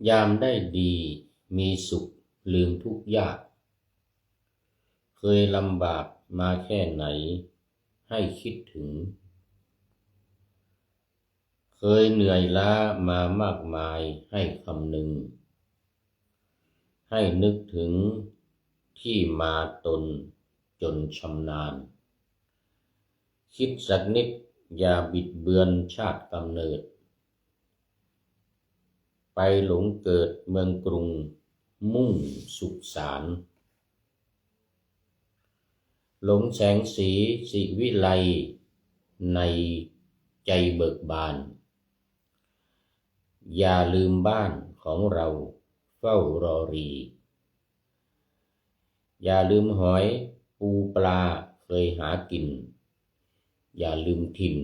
ยามได้ดีมีสุขลืมทุกข์ยากเคยลำบากมาแค่ไหนให้คิดถึงเคยเหนื่อยล้ามามากมายให้คำนึงให้นึกถึงที่มาตนจนชำนาญคิดสักนิดอย่าบิดเบือนชาติกำเนิดไปหลงเกิดเมืองกรุงมุ่งสุขสารหลงแสงสีสิวิไลในใจเบิกบานอย่าลืมบ้านของเราเฝ้ารอรีอย่าลืมหอยปูปลาเคยหากินอย่าลืมถิ่น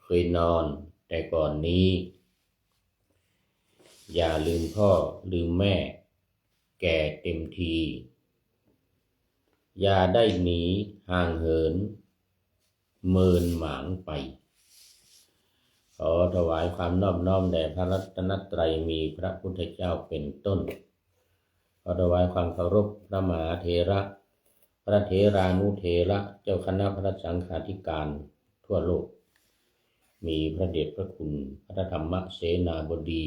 เคยนอนแต่ก่อนนี้อย่าลืมพ่อลืมแม่แก่เต็มทีอย่าได้หนีห่างเหินเมินหมางไปขอถวายความนอบน้อมแด่พระรัตนตรัยมีพระพุทธเจ้าเป็นต้นขอถวายความเคารพพระมหาเถระพระเถรานุเถระเจ้าคณะพระสังฆาธิการทั่วโลกมีพระเดชพระคุณพระธรรมเสนาบดี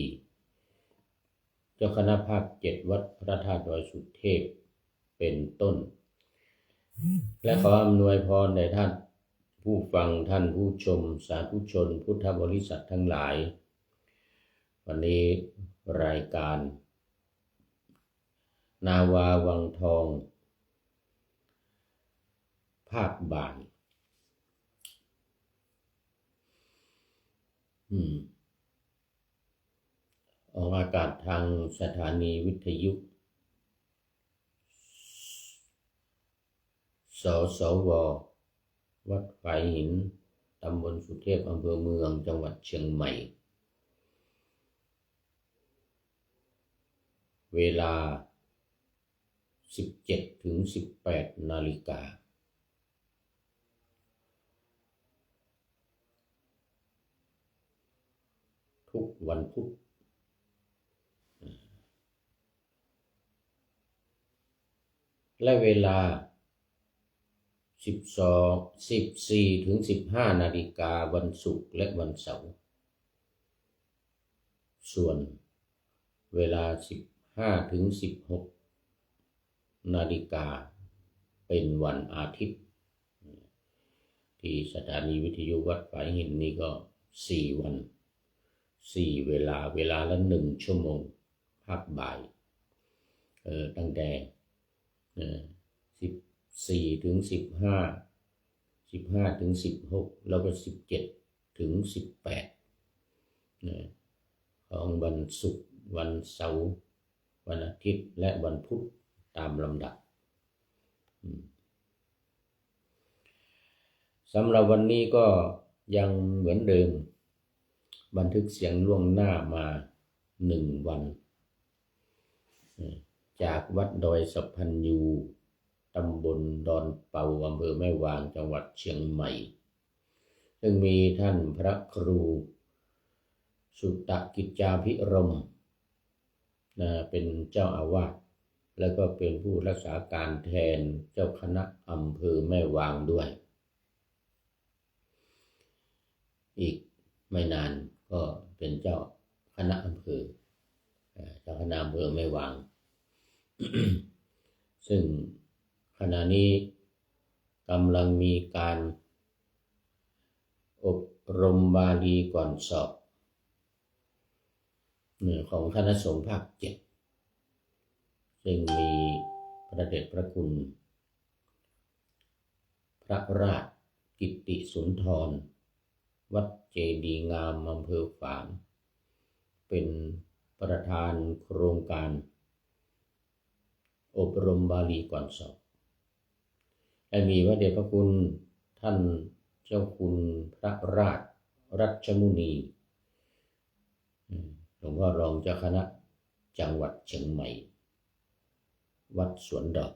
เจ้าคณะภาค7วัดพระธาตุดอยสุเทพเป็นต้นและขออำนวยพรแด่ท่านผู้ฟังท่านผู้ชมสาธุชนพุทธบริษัททั้งหลายวันนี้รายการนาวาวังทองภาคบ่ายออกอากาศทางสถานีวิทยุสสว.วัดฝายหินตำบลสุเทพอำเภอเมืองจังหวัดเชียงใหม่เวลา 17-18 นาฬิกาทุกวันพุธและเวลา14-15 นาฬิกาวันศุกร์และวันเสาร์ส่วนเวลา15-16 นาฬิกาเป็นวันอาทิตย์ที่สถานีวิทยุวัดฝายหินนี่ก็4 วัน4 เวลาละ1 ชั่วโมงภาคบ่ายตั้งแต่14-15 15-16แล้วก็17-18ของวันศุกร์วันเสาร์วันอาทิตย์และวันพุธตามลำดับสำหรับวันนี้ก็ยังเหมือนเดิมบันทึกเสียงล่วงหน้ามา1 วันจากวัดดอยสะพันยูตำบลดอนเป่าอำเภอแม่วางจังหวัดเชียงใหม่ซึ่งมีท่านพระครูสุตกิจจาภิรมย์เป็นเจ้าอาวาสแล้วก็เป็นผู้รักษาการแทนเจ้าคณะอำเภอแม่วางด้วยอีกไม่นานก็เป็นเจ้าคณะอำเภอเจ้าคณะอำเภอแม่วาง ซึ่งขณะนี้กำลังมีการอบรมบาลีก่อนสอบของคณะสงฆ์ภาค7ซึ่งมีพระเดชพระคุณพระราชกิตติสุนทรวัดเจดีย์งามอำเภอฝางเป็นประธานโครงการอบรมบาลีก่อนสอบและมีพระเดชพระคุณท่านเจ้าคุณพระราชรัชมุนีหลวงพ่อรองเจ้าคณะจังหวัดเชียงใหม่วัดสวนดอก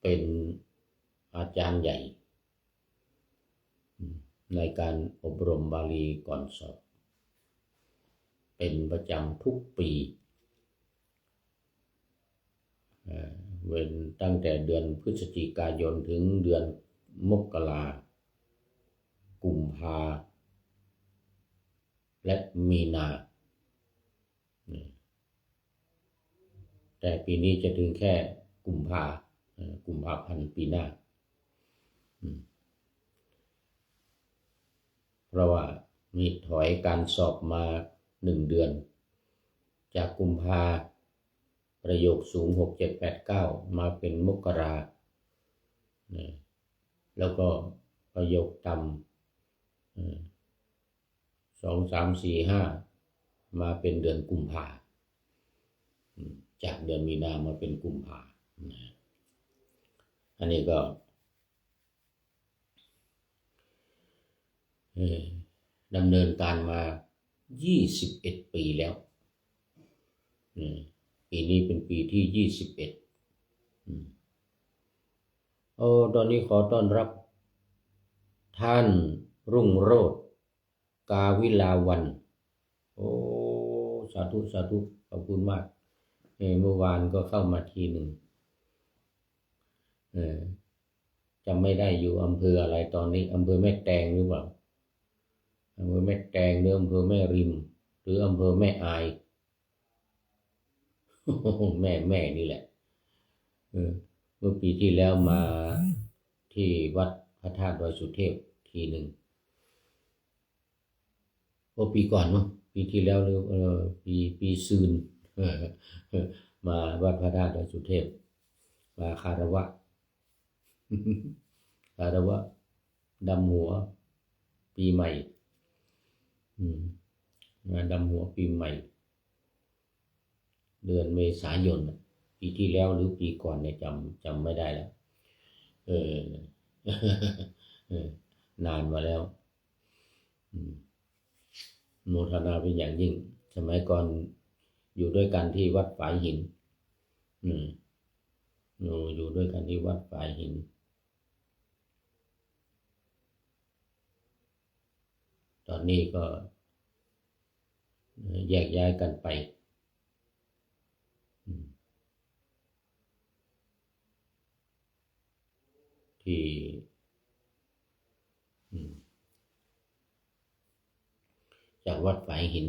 เป็นอาจารย์ใหญ่ในการอบรมบาลีก่อนสอบ เป็นประจำทุกปีเว้นตั้งแต่เดือนพฤศจิกายนถึงเดือนมกรากุมภาและมีนาแต่ปีนี้จะถึงแค่กุมภาพันธ์ปีหน้าเพราะว่ามีถอยการสอบมา1 เดือนจากกุมภาประโยคสูง6 7 8 9มาเป็นมกราแล้วก็ประโยคต่ำ2 3 4 5มาเป็นเดือนกุมภาจากเดือนมีนามาเป็นกุมภาอันนี้ก็ดำเนินการมา21 ปีแล้วปีนี้เป็นปีที่21ตอนนี้ขอต้อนรับท่านรุ่งโรจน์กาวิลาวันสาธุสาธุขอบคุณมากเมื่อวานก็เข้ามาทีหนึ่งจำไม่ได้อยู่อำเภออะไรตอนนี้อำเภอแม่แตงหรือเปล่าอำเภอแม่แตงหรืออำเภอแม่ริมหรืออำเภอแม่อายแม่นี่แหละเมื่อปีที่แล้วมาที่วัดพระธาตุดอยสุเทพทีหนึ่งปีก่อนเนาะปีที่แล้วหรือปีซืนมาวัดพระธาตุดอยสุเทพมาคารวะดำหัวปีใหม่มาดำหัวปีใหม่เดือนเมษายนปีที่แล้วหรือปีก่อนเนี่ยจำไม่ได้แล้วนานมาแล้วโมทนาเป็นอย่างยิ่งสมัยก่อนอยู่ด้วยกันที่วัดฝายหินอยู่ด้วยกันที่วัดฝายหินตอนนี้ก็แยกย้ายกันไปที่จากวัดฝายหิน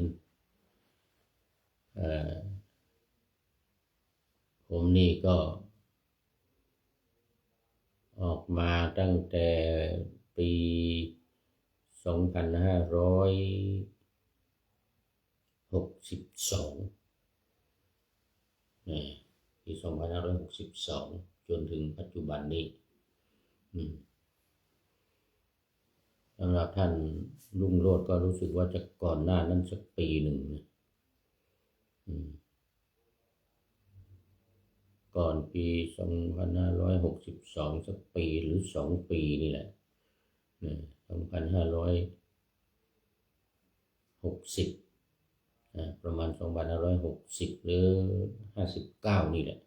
ผมนี่ก็ออกมาตั้งแต่ปี2562ปี2562จนถึงปัจจุบันนี้สำหรับท่านรุ่งโรจน์ก็รู้สึกว่าจะก่อนหน้านั้นสักปีหนึ่งก่อนปี2562สักปีหรือ2 ปีนี่แหละ2560ประมาณ2560หรือ59นี่แหละ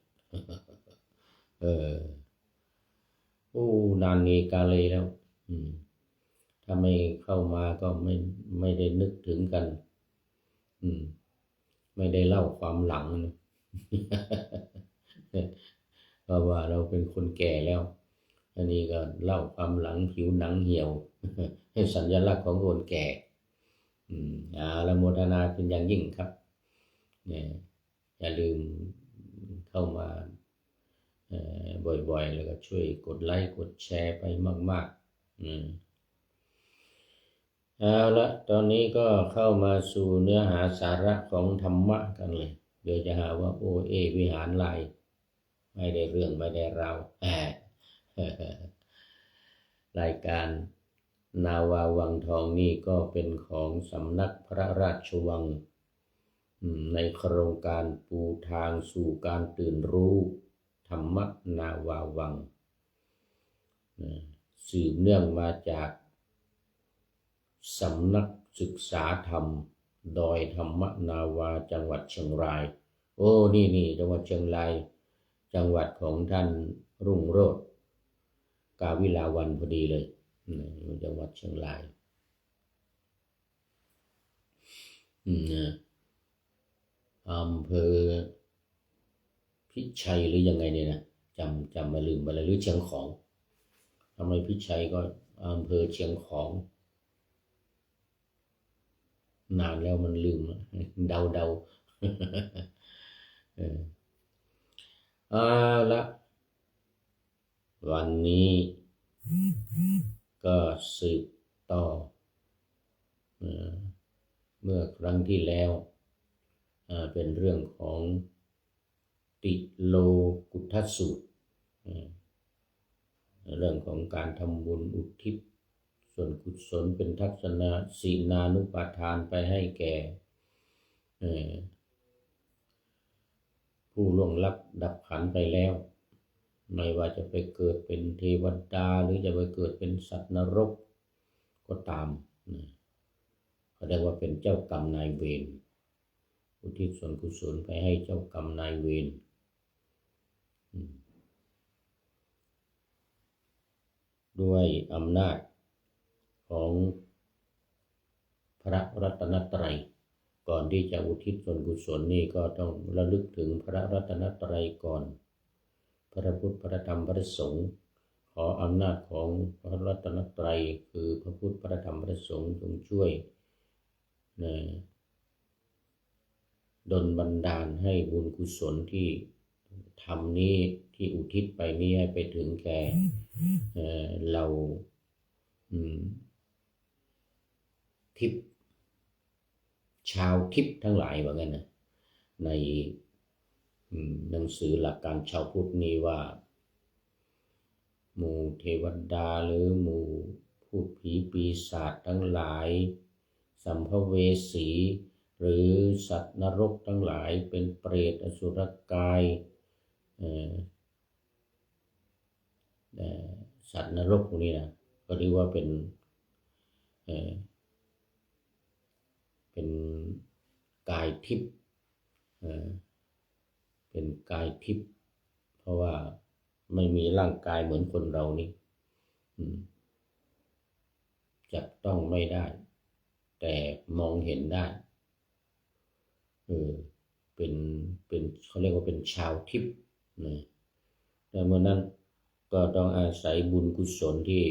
นานเงกาเลยแล้วถ้าไม่เข้ามาก็ไม่ได้นึกถึงกันไม่ได้เล่าความหลังนะเพราะว่าเราเป็นคนแก่แล้วอันนี้ก็เล่าความหลังผิวหนังเหี่ยวให้สัญลักษณ์ของคนแก่ละโมทนาเป็นอย่างยิ่งครับอย่าลืมเข้ามาบ่อยๆแล้วก็ช่วยกดไลค์กดแชร์ไปมากๆเอาละตอนนี้ก็เข้ามาสู่เนื้อหาสาระของธรรมะกันเลยเดี๋ยวจะหาว่าวิหารลายไม่ได้เรื่องไม่ได้ราวรายการนาวาวังทองนี่ก็เป็นของสำนักพระราชวังในโครงการปูทางสู่การตื่นรู้ธรรมนาวาวังสืบเนื่องมาจากสำนักศึกษาธรรมดอยธรรมนาวาจังหวัดเชียงรายนี่จังหวัดเชียงรายจังหวัดของท่านรุ่งโรจน์กาวิลาวันพอดีเลยจังหวัดเชียงราย อำเภอพิชัยหรือยังไงเนี่ยนะจำมาลืมไปแล้วหรือเชียงของทำไมพิชัยก็อำเภอเชียงของนานแล้วมันลืมเดาเออเอาละวันนี้ก็สืบต่อเมื่อครั้งที่แล้วเป็นเรื่องของติโลกุทธสูตรเรื่องของการทำบุญอุทิศส่วนกุศลเป็นทัศนะศีนานุปทานไปให้แก่ผู้ล่วงลับดับขันไปแล้วไม่ว่าจะไปเกิดเป็นเทวดาหรือจะไปเกิดเป็นสัตว์นรกก็ตามเขาเรียกว่าเป็นเจ้ากรรมนายเวรอุทิศส่วนกุศลไปให้เจ้ากรรมนายเวรด้วยอำนาจของพระรัตนตรัยก่อนที่จะอุทิศส่วนกุศลนี่ก็ต้องระลึกถึงพระรัตนตรัยก่อนพระพุทธพระธรรมพระสงฆ์ขออำนาจของพระรัตนตรัยคือพระพุทธพระธรรมพระสงฆ์จงช่วยดลบันดาลให้บุญกุศลที่ทำนี้ที่อุทิศไปนี้ให้ไปถึงแก่เราทิพย์ชาวทิพย์ทั้งหลายว่างั้นนะในหนังสือหลักการชาวพุทธนี้ว่าหมู่เทวดาหรือหมู่พูดผีปีศาจทั้งหลายสัมภเวสีหรือสัตว์นรกทั้งหลายเป็นเปรตอสุรกายสัตว์นรกพวกนี้นะก็เรียกว่าเป็นกายทิพย์เป็นกายทิพย์เพราะว่าไม่มีร่างกายเหมือนคนเรานี่จับต้องไม่ได้แต่มองเห็นได้เป็นเขาเรียกว่าเป็นชาวทิพย์นะแต่เมื่อนั้นก็ต้องอาศัยบุญกุศลที่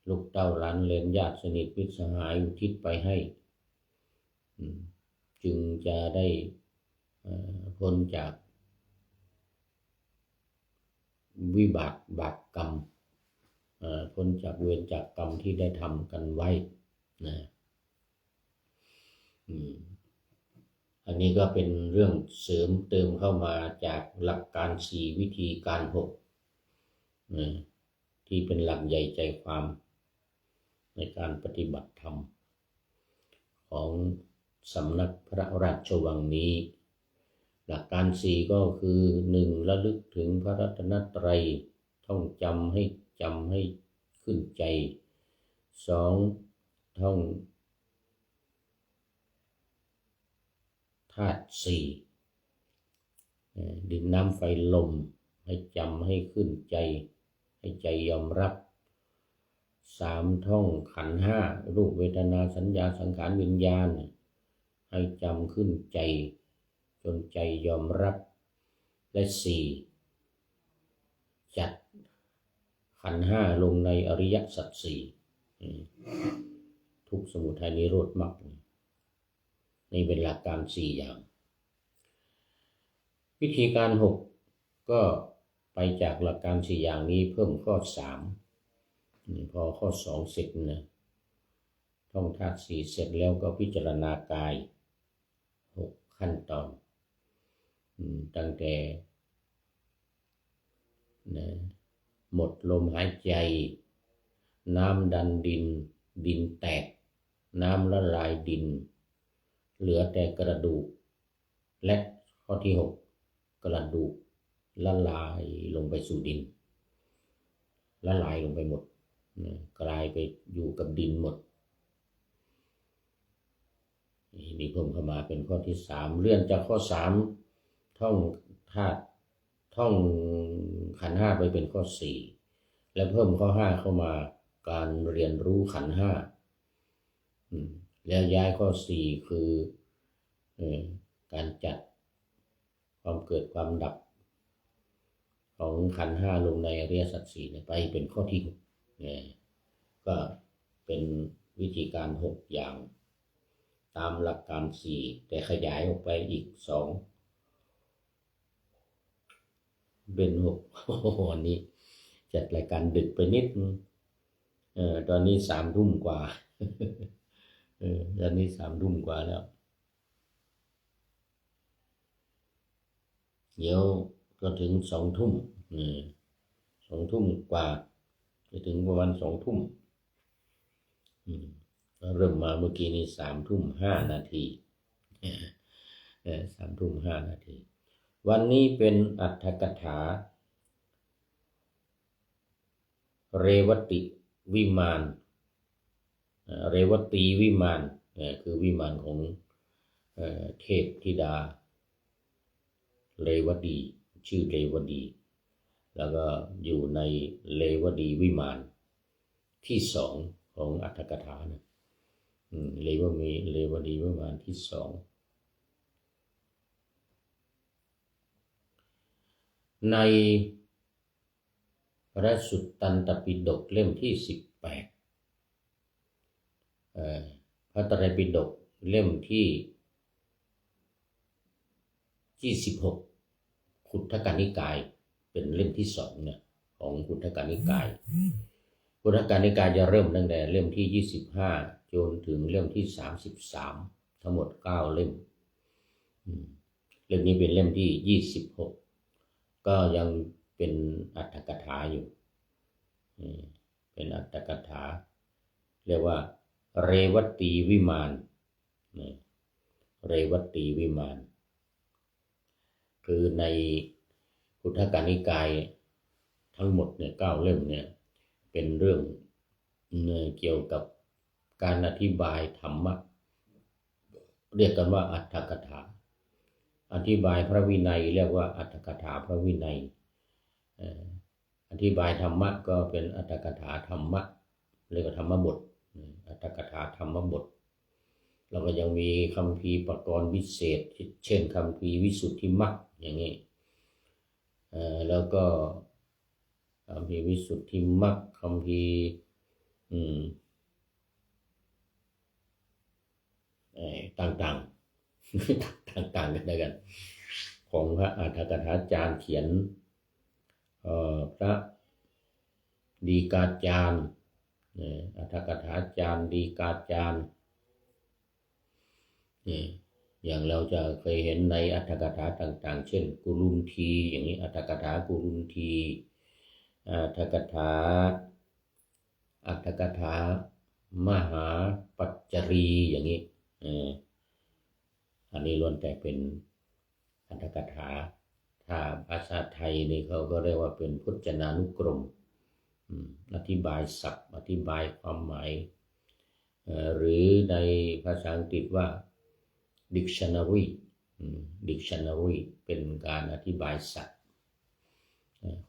ลูกเต้าหลานเหลนญาติสนิทมิตรสหายอุทิศไปให้จึงจะได้พ้นจากวิบากบาปกรรมพ้นจากเวรจากกรรมที่ได้ทำกันไว้นะอันนี้ก็เป็นเรื่องเสริมเติมเข้ามาจากหลักการ4วิธีการ6นะที่เป็นหลักใหญ่ใจความในการปฏิบัติธรรมของสำนักพระราชวังนี้หลักการ4ก็คือ1ระลึกถึงพระรัตนตรัยท่องจำให้ขึ้นใจ2ท่องธาตุ4ดินน้ำไฟลมให้จำให้ขึ้นใจให้ใจยอมรับ3ท่องขันธ์5รูปเวทนาสัญญาสังขารวิญญาณให้จำขึ้นใจจนใจยอมรับและ4จัดขันธ์5ลงในอริยสัจ4ทุกข์สมุทัยนิโรธมรรคนี่เป็นหลักการ4อย่างวิธีการ6ก็ไปจากหลักการ4อย่างนี้เพิ่มข้อ3พอข้อ2เสร็จนะท่องธาตุ4เสร็จแล้วก็พิจารณากาย6ขั้นตอนตั้งแต่หมดลมหายใจน้ำดันดินแตกน้ำละลายดินเหลือแต่กระดูกและข้อที่6กระดูกละลายลงไปสู่ดินละลายลงไปหมดกลายไปอยู่กับดินหมดนี่เพิ่มเข้ามาเป็นข้อที่3เลื่อนจากข้อ3ท่องธาตุท่องขันธ์5ไปเป็นข้อ4และเพิ่มข้อ5เข้ามาการเรียนรู้ขันธ์5แล้วย้ายข้อ4คือ การจัดความเกิดความดับของขันธ์ห้าลงในอริยสัจสี่ไปเป็นข้อที่6ก็เป็นวิธีการ6อย่างตามหลักการ4แต่ขยายออกไปอีก2เป็น6วันนี้จัดรายการดึกไปนิดตอนนี้3 ทุ่มกว่าตอนนี้3 ทุ่มกว่าแล้วเดี๋ยวก็ถึง2 ทุ่ม2 ทุ่มกว่าจะถึงประมาณ2 ทุ่มเริ่มมาเมื่อกี้นี้3 ทุ่ม 5 นาที3 ทุ่ม 5 นาทีวันนี้เป็นอรรถกถาเรวติวิมานเรวตีวิมานคือวิมานของเทพธิดาเรวดีชื่อเรวดีแล้วก็อยู่ในเรวดีวิมานที่2ของอรรถกถานะเรวดีวิมานที่2ในพระสุตตันตปิฎกเล่มที่18พระไตรปิฎกเล่มที่26ขุททกนิกายเป็นเล่มที่2เนี่ยของขุททกนิกายขุททกนิกายจะเริ่มตั้งแต่เล่มที่25จนถึงเล่มที่33ทั้งหมด9เล่มเล่มนี้เป็นเล่มที่26ก็ยังเป็นอรรถกถาอยู่เป็นอรรถกถาเรียกว่าเรวตีวิมานเรวตีวิมานคือในพุทธกนิกายทั้งหมดเนี่ย9 เล่มเนี่ยเป็นเรื่องเกี่ยวกับการอธิบายธรรมะเรียกกันว่าอรรถกถาอธิบายพระวินัยเรียกว่าอรรถกถาพระวินัยอธิบายธรรมะก็เป็นอรรถกถาธรรมะเรียกว่าธรรมบทอรรถกถาธรรมบทแล้วก็ยังมีคัมภีร์ปกรณ์วิเศษเช่นคัมภีร์วิสุทธิมรรคอย่างนี้แล้วก็คัมภีร์วิสุทธิมรรคคัมภีร์ต่างๆต่างๆกันด้วยกันของพระอรรถกถาจารย์เขียนพระดีกาจารย์อรรถกถาจารย์ดีกาจารย์อย่างเราจะเคยเห็นในอรรถกถาต่างๆเช่นกุลุนทีอย่างนี้อรรถกถากุลุนทีอรรถกถามหาปัจจรีอย่างนี้อันนี้ล้วนแต่เป็นอรรถกถาถ้าภาษาไทยนี่เขาก็เรียกว่าเป็นพจนานุกรมอธิบายศัพท์อธิบายความหมายหรือในภาษาอังกฤษว่า dictionary เป็นการอธิบายศัพท์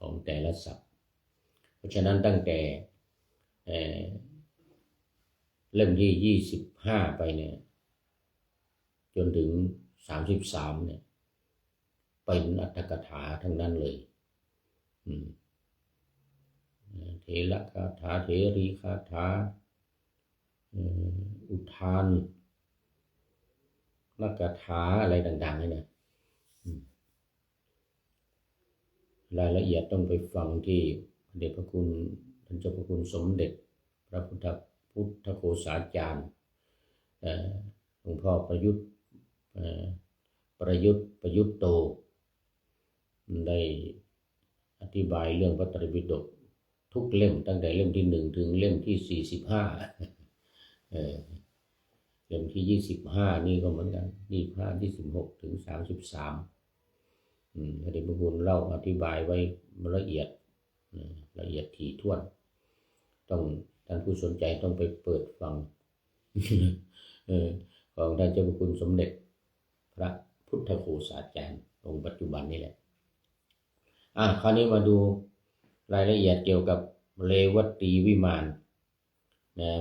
ของแต่ละศัพท์เพราะฉะนั้นตั้งแต่เล่มที่25ไปเนี่ยจนถึง33เนี่ยเป็นอรรถกถาทั้งนั้นเลยเถระคาถาเถรีคาถาอุทานนักถาอะไรต่างๆนี่นะรายละเอียดต้องไปฟังที่เดชพระคุณท่านเจ้าพระคุณสมเด็จพระพุทธโฆษาจารย์หลวงพ่อประยุทธ์โตได้อธิบายเรื่องพระไตรปิฎกทุกเล่มตั้งแต่เล่มที่1ถึงเล่มที่45เล่มที่25นี่ก็เหมือนกัน25 26ถึง33พระเดชพระคุณเล่าอธิบายไว้ละเอียดถี่ถ้วนต้องท่านผู้สนใจต้องไปเปิดฟังของท่านเจ้าพระคุณสมเด็จพระพุทธโฆษาจารย์องค์ปัจจุบันนี่แหละคราวนี้มาดูรายละเอียดเกี่ยวกับเรวตีวิมาน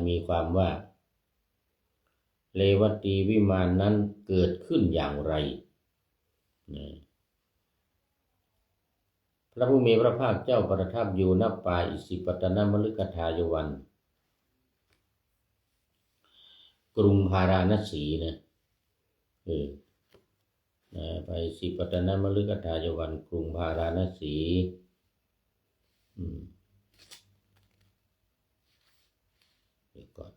มีความว่าเรวตีวิมานนั้นเกิดขึ้นอย่างไร พระผู้มีพระภาคเจ้าประทับอยู่ณป่าอิสิปตนมฤคทายวันกรุงพาราณสีนะไปอิสิปตนมฤคทายวันกรุงพาราณสีก่อน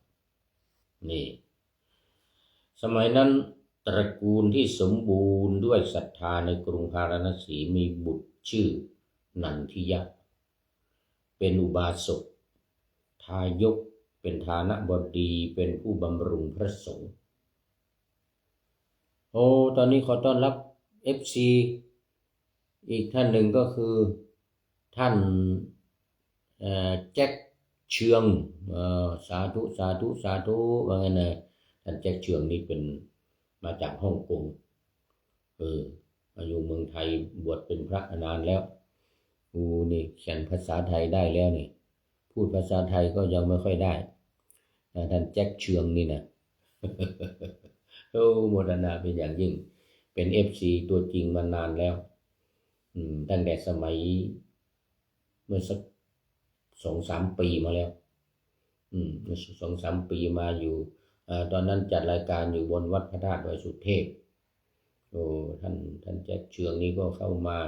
นี่สมัยนั้นตระกูลที่สมบูรณ์ด้วยศรัทธาในกรุงพาราณสีมีบุตรชื่อนันทิยะเป็นอุบาสกทายกเป็นฐานะบดีเป็นผู้บำรุงพระสงฆ์ตอนนี้ขอต้อนรับ FC อีกท่านหนึ่งก็คือท่านแจ็คเชืองสาธุสาธุสาธุว่าไงนะท่านแจ็คเชืองนี่เป็นมาจากฮ่องกงมาอยู่เมืองไทยบวชเป็นพระนานแล้วนี่เขียนภาษาไทยได้แล้วนี่พูดภาษาไทยก็ยังไม่ค่อยได้ท่านแจ็คเชืองนี่นะโมทนาเป็นอย่างยิ่งเป็น FC ตัวจริงมานานแล้วตั้งแต่สมัยเมื่อสัก 2-3 ปีมาแล้ว2-3 ปีมาอยู่ตอนนั้นจัดรายการอยู่บนวัดพระธาตุดอยสุเทพท่านแจ็คเชืองนี้ก็เข้ามา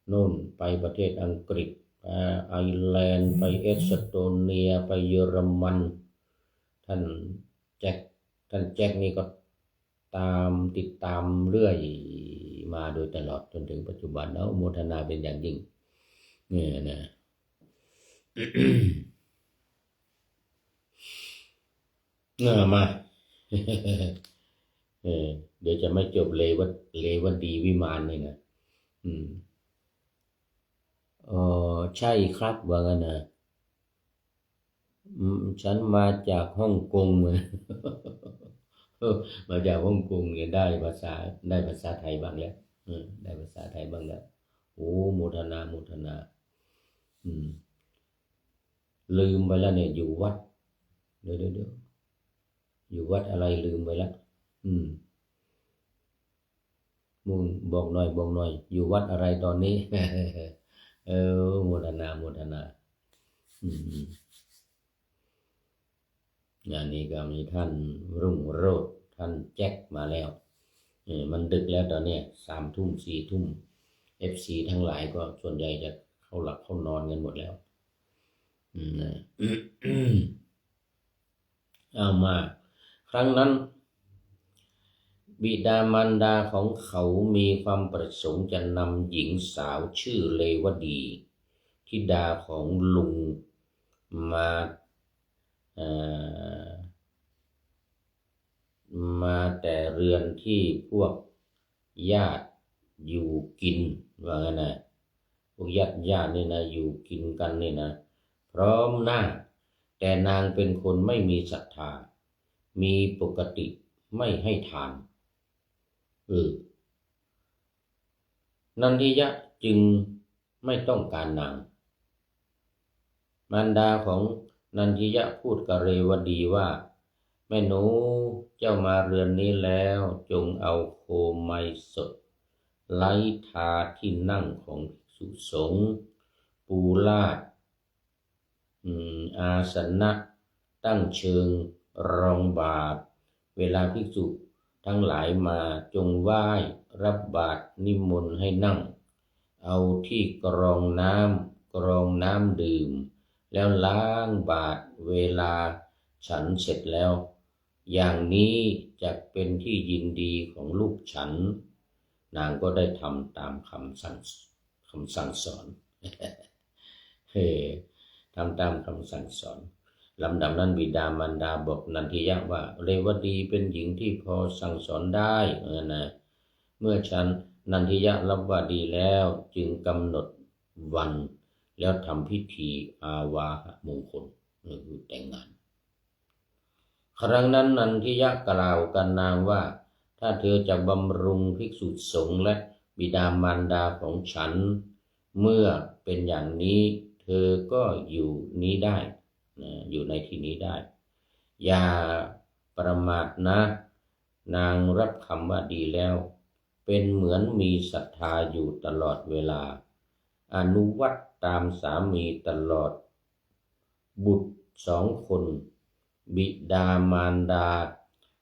โน่นไปประเทศอังกฤษไอร์แลนด์ไปเอสโตเนียไปเยอรมันท่านแจ็คนี่ก็ติดตามเรื่อยมาโดยตลอดจนถึงปัจจุบันแล้วโมทนาเป็นอย่างยิ่งเนี่ยนะมาเดี๋ยวจะไม่จบเลวดีวิมานเลยนะใช่ครับว่างั้นนะฉันมาจากฮ่องกงมาจากฮ่องกงเนี่ยได้ภาษาไทยบ้างแล้วได้ภาษาไทยบ้างแล้วโมทนาลืมไปแล้วเนี่ยอยู่วัดเดี๋ยวอยู่วัดอะไรลืมไปแล้วมึงบอกหน่อยอยู่วัดอะไรตอนนี้โมทนางานนี้ก็มีท่านรุ่งโรจน์ท่านแจ็คมาแล้วมันดึกแล้วตอนนี้ 3 ทุ่ม 4 ทุ่ม FC ทั้งหลายก็ส่วนใหญ่จะเข้าหลับเข้านอนกันหมดแล้วเอามาครั้งนั้นบิดามารดาของเขามีความประสงค์จะนำหญิงสาวชื่อเลวดีธิดาของลุงมาแต่เรือนที่พวกญาติอยู่กินว่างั้นนะพวกญาตินี่นะอยู่กินกันนี่นะพร้อมหน้าแต่นางเป็นคนไม่มีศรัทธามีปกติไม่ให้ทานนันทิยะจึงไม่ต้องการนางมารดาของนันทิยะพูดกับเรวดีว่าแม่หนูเจ้ามาเรือนนี้แล้วจงเอาโคมไมสดไล้ทาที่นั่งของภิกษุสงฆ์ปูลาดอาสนะตั้งเชิงรองบาทเวลาภิกษุทั้งหลายมาจงไหว้รับบาตรนิมนต์ให้นั่งเอาที่กรองน้ำดื่มแล้วล้างบาตรเวลาฉันเสร็จแล้วอย่างนี้จะเป็นที่ยินดีของลูกฉันนางก็ได้ทำตามคำสั่งสอนทำตามคำสั่งสอนลำดับนั้นบิดามารดาบอกนันทิยะว่าเรวดีเป็นหญิงที่พอสั่งสอนได้นะเมื่อฉันนันทิยะรับว่าดีแล้วจึงกำหนดวันแล้วทำพิธีอาวาหมงคลคือแต่งงานครั้งนั้นนันทิยะกล่าวกับนางว่าถ้าเธอจะบำรุงภิกษุสงฆ์และบิดามารดาของฉันเมื่อเป็นอย่างนี้เธอก็อยู่นี้ได้อยู่ในที่นี้ได้อย่าประมาทนะนางรับคำว่าดีแล้ว เป็นเหมือนมีศรัทธาอยู่ตลอดเวลาอนุวัตตามสามีตลอดบุตร2 คนบิดามารดา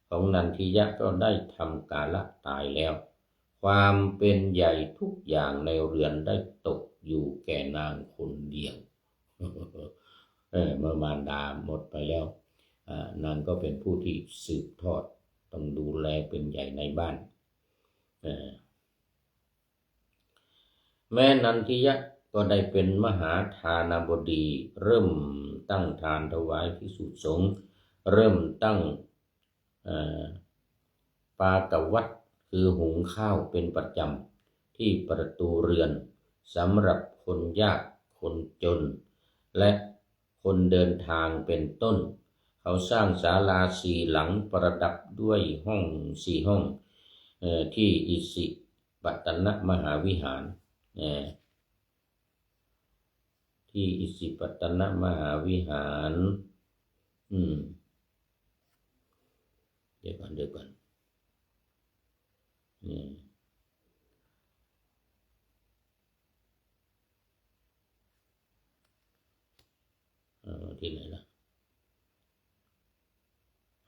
ของนันทิยะก็ได้ทำกาละตายแล้วความเป็นใหญ่ทุกอย่างในเรือนได้ตกอยู่แก่นางคนเดียวเมื่อมารดาหมดไปแล้วนางก็เป็นผู้ที่สืบทอดต้องดูแลเป็นใหญ่ในบ้านแม่นันทิยะก็ได้เป็นมหาทานบดีเริ่มตั้งทานถวายภิกษุสงฆ์เริ่มตั้งปากวัตรคือหุงข้าวเป็นประจำที่ประตูเรือนสำหรับคนยากคนจนและคนเดินทางเป็นต้นเขาสร้างศาลา4 หลังประดับด้วยห้อง4 ห้องที่อิสิปตนมหาวิหารที่อิสิปตนมหาวิหารเดี๋ยวก่อนที่ไหนล่ะ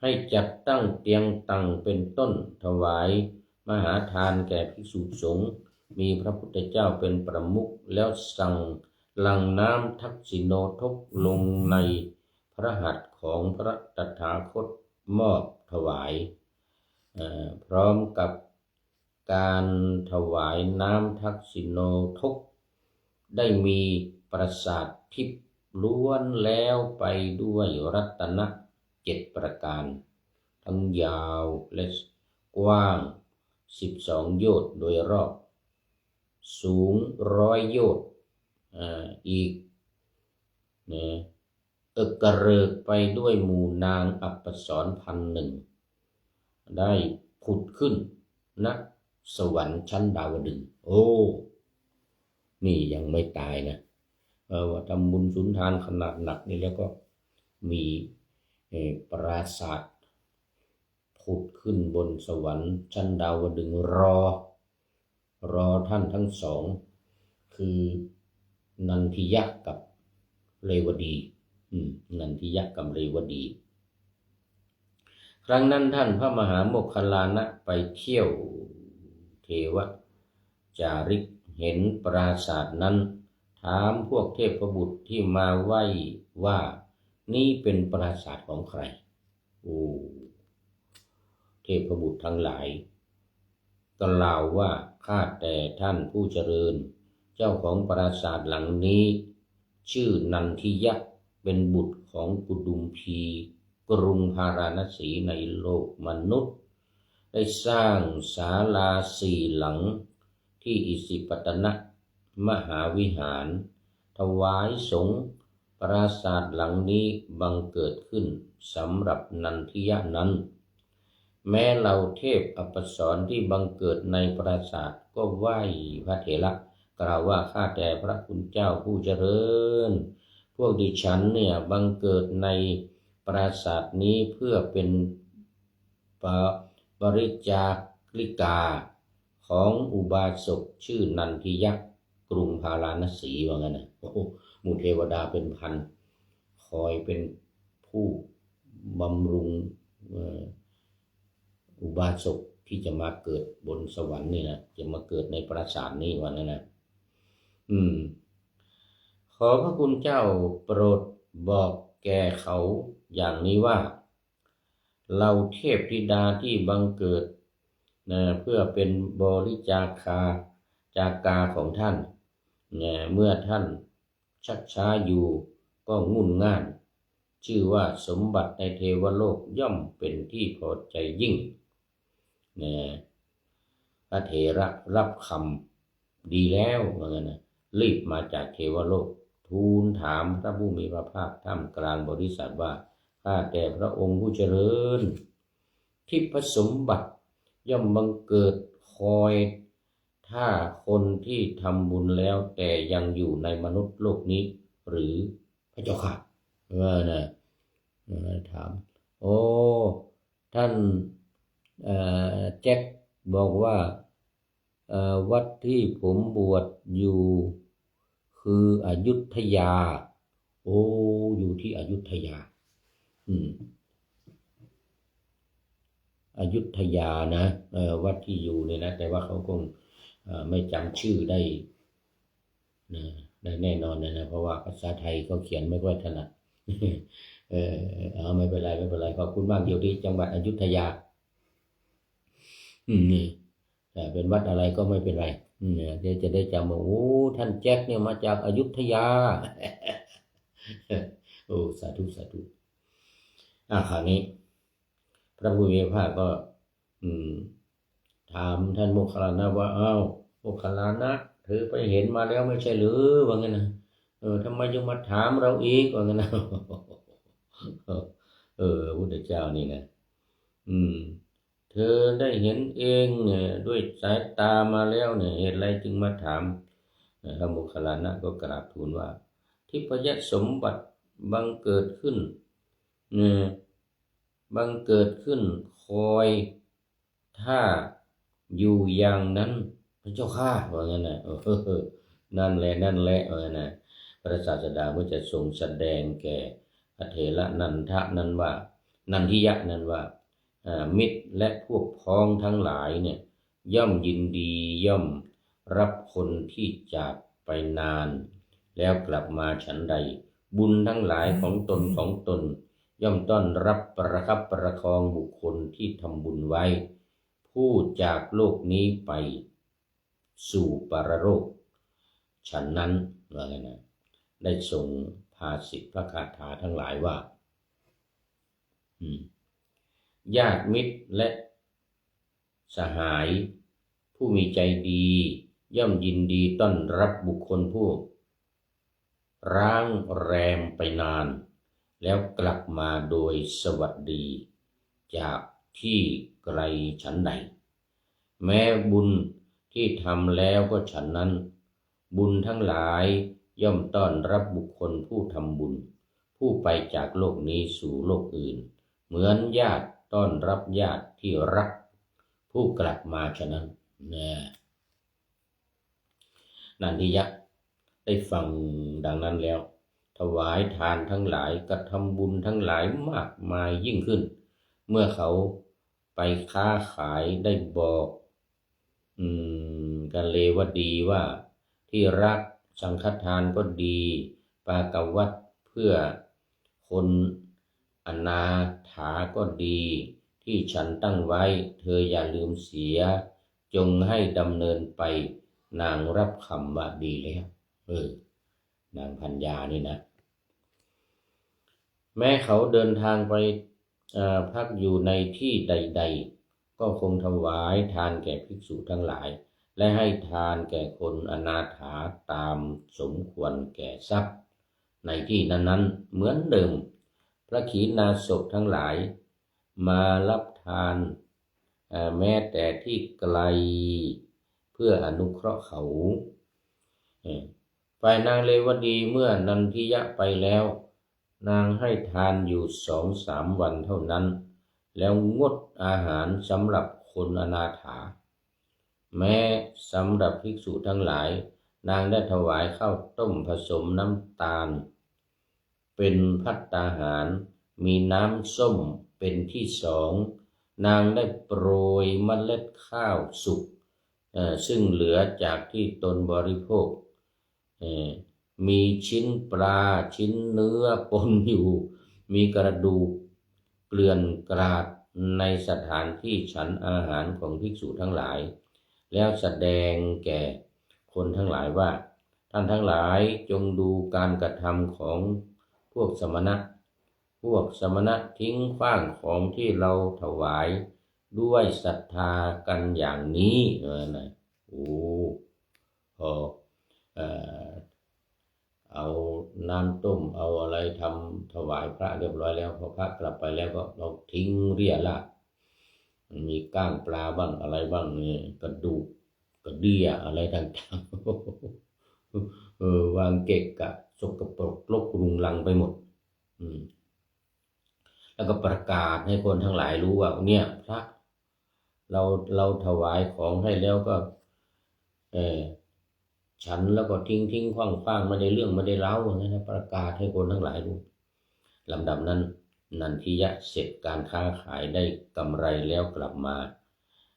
ให้จัดตั้งเตียงตังเป็นต้นถวายมหาทานแก่ภิกษุสงฆ์มีพระพุทธเจ้าเป็นประมุขแล้วสั่งหลั่งน้ำทักษิโนทกลงในพระหัตถ์ของพระตถาคตมอบถวายพร้อมกับการถวายน้ำทักษิโนทกได้มีปราสาททิพย์ล้วนแล้วไปด้วยรัตนะ7 ประการทั้งยาวและกว้าง12 โยชน์โดยรอบสูง100 โยชน์อีกกระเริกไปด้วยหมู่นางอัปสร1,000 ได้ผุดขึ้นณสวรรค์ชั้นดาวดึงส์นี่ยังไม่ตายนะว่าทำบุญสุนทานขนาดหนักนี่แล้วก็มีปราสาทผุดขึ้นบนสวรรค์ชั้นดาวดึงส์รอท่านทั้ง 2คือนันทิยะกับเรวดีนันทิยะกับเรวดีครั้งนั้นท่านพระมหาโมคคัลลานะไปเที่ยวเทวจาริกเห็นปราสาทนั้นถามพวกเทพบุตรที่มาไหว้ว่านี่เป็นปราสาทของใครเทพบุตรทั้งหลายกล่าวว่าข้าแต่ท่านผู้เจริญเจ้าของปราสาทหลังนี้ชื่อนันทิยะเป็นบุตรของกุดุมพีกรุงพาราณสีในโลกมนุษย์ได้สร้างศาลา4 หลังที่อิสิปตนมหาวิหารถวายสงฆ์ปราสาทหลังนี้บังเกิดขึ้นสำหรับนันทิยะนั้นแม้เหล่าเทพอัปสรที่บังเกิดในปราสาทก็ไหว้พระเถระกล่าวว่าข้าแต่พระคุณเจ้าผู้เจริญพวกดิฉันเนี่ยบังเกิดในปราสาทนี้เพื่อเป็นบริจาคลิกาของอุบาสกชื่อนันทิยะกรุงพาราณสีว่างั้นนะหมู่เทวดาเป็นพันคอยเป็นผู้บำรุงอุบาสกที่จะมาเกิดบนสวรรค์นี่นะจะมาเกิดในปราสาทนี้ว่างั้นนะขอพระคุณเจ้าโปรดบอกแก่เขาอย่างนี้ว่าเราเทพธิดาที่บังเกิดเพื่อเป็นบริจากาของท่านเมื่อท่านชักช้าอยู่ก็งุ่นง่านชื่อว่าสมบัติในเทวโลกย่อมเป็นที่พอใจยิ่งพระเถระรับคำดีแล้วว่างั้นนะรีบมาจากเทวโลกทูลถามพระผู้มีพระภาคท่ามกลางบริษัทว่าข้าแต่พระองค์ผู้เจริญทิพสมบัติย่อมบังเกิดคอยถ้าคนที่ทำบุญแล้วแต่ยังอยู่ในมนุษย์โลกนี้หรือพระเจ้าค่ะนะถามท่านแจ็คบอกว่า วัดที่ผมบวชอยู่คืออยุธยาโอ้อยู่ที่อยุธยาอยุธยานะวัดที่อยู่เนี่ยนะแต่ว่าเขาคงไม่จำชื่อได้นะได้แน่นอนนะเพราะว่าภาษาไทยเขาเขียนไม่ค่อยถนัดเอาไม่เป็นไรขอบคุณมากอยู่ที่จังหวัดอยุธยานี่แต่เป็นวัดอะไรก็ไม่เป็นไรเดี๋ยวจะได้จำว่าโอ้ท่านแจ็คเนี่ยมาจากอยุธยาโอ้สาธุคราวนี้พระผู้มีพระภาคก็ถามท่านโมคคัลลานะว่าอ้าวโมคคัลลานะเธอไปเห็นมาแล้วไม่ใช่หรือว่างั้นนะทำไมยังมาถามเราอีกว่างั้นนะพุทธเจ้านี่นะเธอได้เห็นเองเนี่ยด้วยสายตามาแล้วเนี่ยเหตุอะไรจึงมาถามพระโมคคัลลานะก็กราบทูลว่าทิพยสมบัติบังเกิดขึ้นบังเกิดขึ้นคอยถ้าอยู่อย่างนั้นพระเจ้าข้าว่างั้นนะนั่นแหละว่างั้นนะพระศาสดาเมื่อจะทรงแสดงแก่พระเถระนันทะนั้นว่านันทิยะนั้นว่ามิตรและพวกพ้องทั้งหลายเนี่ยย่อมยินดีย่อมรับคนที่จากไปนานแล้วกลับมาฉันใดบุญทั้งหลายของตนย่อมต้อนรับประคับประคองบุคคลที่ทำบุญไว้ผู้จากโลกนี้ไปสู่ปรโลกฉันนั้นว่าไงนะได้ทรงภาสิทธิพระคาถาทั้งหลายว่าญาติมิตรและสหายผู้มีใจดีย่อมยินดีต้อนรับบุคคลผู้ร้างแรมไปนานแล้วกลับมาโดยสวัสดีจากที่ไกลฉันใดแม้บุญที่ทำแล้วก็ฉันนั้นบุญทั้งหลายย่อมต้อนรับบุคคลผู้ทำบุญผู้ไปจากโลกนี้สู่โลกอื่นเหมือนญาติต้อนรับญาติที่รักผู้กลับมาฉะนั้นนันทิยะได้ฟังดังนั้นแล้วถวายทานทั้งหลายกระทำบุญทั้งหลายมากมายยิ่งขึ้นเมื่อเขาไปค้าขายได้บอกกันเลวดีว่าที่รักสังฆทานก็ดีปากวัตเพื่อคนอนาถาก็ดีที่ฉันตั้งไว้เธออย่าลืมเสียจงให้ดำเนินไปนางรับคำว่าดีแล้วนางพัญญานี่นะแม้เขาเดินทางไปพักอยู่ในที่ใดๆก็คงถวายทานแก่ภิกษุทั้งหลายและให้ทานแก่คนอนาถาตามสมควรแก่ทรัพย์ในที่นั้นๆเหมือนเดิมพระขีณาสพทั้งหลายมารับทานแม้แต่ที่ไกลเพื่ออนุเคราะห์เขาฝ่ายนางเลวดีเมื่อนันทิยะไปแล้วนางให้ทานอยู่2-3 วันเท่านั้นแล้วงดอาหารสำหรับคนอนาถาแม้สำหรับภิกษุทั้งหลายนางได้ถวายข้าวต้มผสมน้ำตาลเป็นภัตตาหารมีน้ำส้มเป็นที่2นางได้โปรยเมล็ดข้าวสุกซึ่งเหลือจากที่ตนบริโภคมีชิ้นปลาชิ้นเนื้อปนอยู่มีกระดูกเกลื่อนกราดในสถานที่ฉันอาหารของภิกษุทั้งหลายแล้วแสดงแก่คนทั้งหลายว่าท่านทั้งหลายจงดูการกระทำของพวกสมณะทิ้งขว้างของที่เราถวายด้วยศรัทธากันอย่างนี้นะเอาน้ำต้มเอาอะไรทำถวายพระเรียบร้อยแล้วพอพระกลับไปแล้วก็เราทิ้งเรี่ยราดมีก้างปลาบ้างอะไรบ้างนี่กระดูกกระเดี่ยอะไรต่างๆวางเกะกะสกปรกรกรุงรังไปหมดแล้วก็ประกาศให้คนทั้งหลายรู้ว่าเนี่ยพระเราถวายของให้แล้วก็ เออฉันแล้วก็ทิ้งขว้างไม่ได้เรื่องไม่ได้เล่าอย่างนั้นนะประกาศให้คนทั้งหลายรู้ลำดับนั้นนันทิยะเสร็จการค้าขายได้กำไรแล้วกลับมา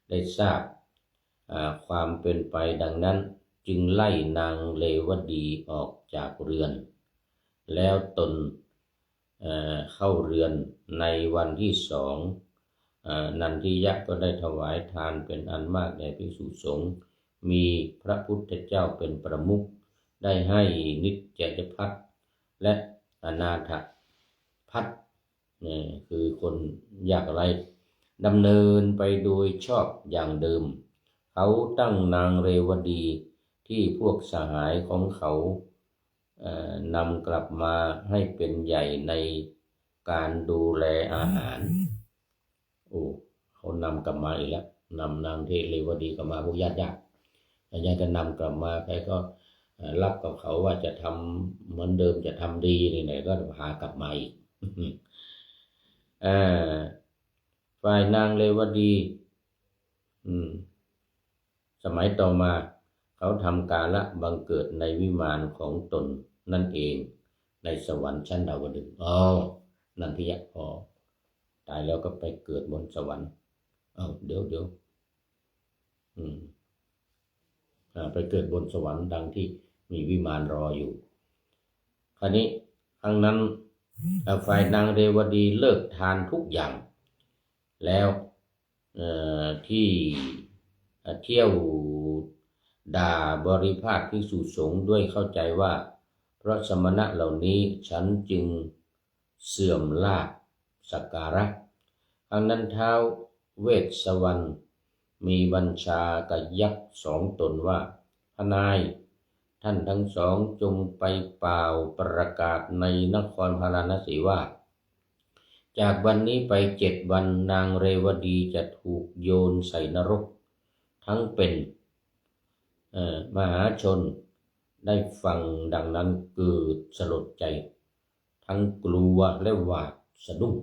ได้ทราบความเป็นไปดังนั้นจึงไล่นางเลวดีออกจากเรือนแล้วตนเข้าเรือนในวันที่สองนันทิยะก็ได้ถวายทานเป็นอันมากแด่ภิกษุสงฆ์มีพระพุทธเจ้าเป็นประมุขได้ให้นิจจพัทและอนาถพัทคือคนยากไร้ดำเนินไปโดยชอบอย่างเดิมเขาตั้งนางเรวดีที่พวกสหายของเขานำกลับมาให้เป็นใหญ่ในการดูแลอาหารเขานำกลับมาอีกแล้วนำนางเรวดีกลับมาพวกญาติก็นำกลับมาใครก็รับกับเขาว่าจะทำเหมือนเดิมจะทำดีนี่ไหนก็พากลับมาอีกฝ่ายนางเรวดีสมัยต่อมาเขาทำกาละบังเกิดในวิมานของตนนั่นเองในสวรรค์ชั้นดาวดึงส์นันทิยะพอตายแล้วก็ไปเกิดบนสวรรค์เดี๋ยวไปเกิดบนสวรรค์ดังที่มีวิมานรออยู่คราวนี้ครั้งนั้นฝ่ายนางเรวดีเลิกทานทุกอย่างแล้วที่เที่ยวด่าบริพาทภิกษุสงฆ์ด้วยเข้าใจว่าเพราะสมณะเหล่านี้ฉันจึงเสื่อมลาภสักการะครั้งนั้นท้าวเวสสวรรณมีบัญชากับยักษ์สองตนว่าพนายท่านทั้งสองจงไปเป่าประกาศในนครพาราณสีว่าจากวันนี้ไป7 วันนางเรวดีจะถูกโยนใส่นรกทั้งเป็นมหาชนได้ฟังดังนั้นเกิดสลดใจทั้งกลัวและหวาดสะดุ้ง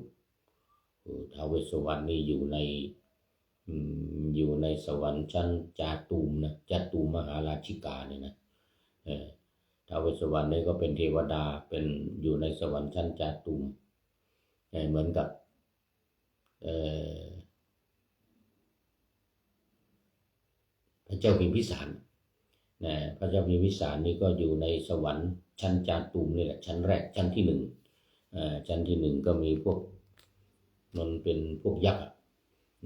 ท้าวเวสสุวรรณนี่อยู่ในสวรรค์ชั้นจาตุมนะจาตุมมหาราชิกาเนี่ยนะท้าวเวสสุวรรณนี่ก็เป็นเทวดาเป็นอยู่ในสวรรค์ชั้นจาตุมเหมือนกับพระเจ้าพิมพิสารพระเจ้าพิมพิสารนี่ก็อยู่ในสวรรค์ชั้นจาตุมนี่แหละชั้นแรกชั้นที่1ชั้นที่1ก็มีพวกมันเป็นพวกยักษ์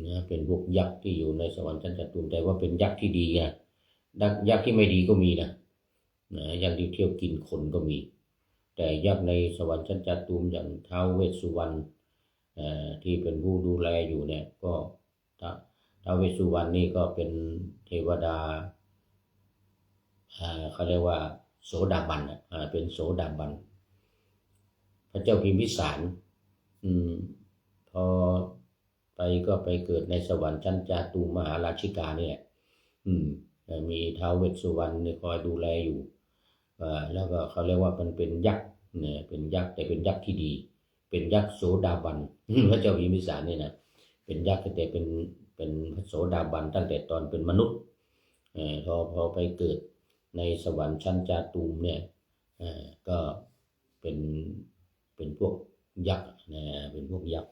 นะเป็นพวกยักษ์ที่อยู่ในสวรรค์ชั้นจาตุมแต่ว่าเป็นยักษ์ที่ดีนะยักษ์ที่ไม่ดีก็มีนะยักษ์ที่เที่ยวกินคนก็มีแต่ยักษ์ในสวรรค์ชั้นจาตุมอย่างท้าวเวสสุวรรณที่เป็นผู้ดูแลอยู่เนี่ยก็ท้าวเวสสุวรรณนี่ก็เป็นเทวดาเขาเรียกว่าโสดาบันเป็นโสดาบันพระเจ้าพิมพิสารพอก็ไปเกิดในสวรรค์ชั้นจาตุมมหาราชิกาเนี่ยมีท้าวเวสสุวรรณคอยดูแลอยู่แล้วก็เขาเรียกว่ามันเป็นยักษ์เนี่ยเป็นยักษ์แต่เป็นยักษ์ที่ดีเป็นยักษ์โสดาบันพระเจ้าพิมพิสารเนี่ยนะเป็นยักษ์แต่เป็นพระโสดาบันตั้งแต่ตอนเป็นมนุษย์พอไปเกิดในสวรรค์ชั้นจาตุมเนี่ยก็เป็นพวกยักษ์นะเป็นพวกยักษ์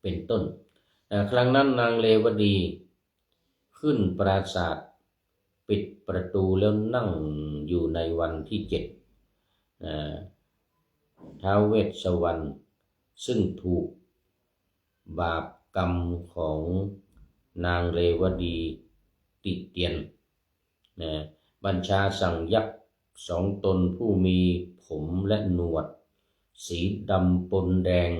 เป็นต้นครั้งนั้นนางเลวดีขึ้นปราสาทปิดประตูแล้วนั่งอยู่ในวันที่7ท้าวเวสสวรรณซึ่งถูกบาปกรรมของนางเรวดีติเตียนบัญชาสั่งยักษ์2 ตนผู้มีผมและหนวดสีดำปนแดง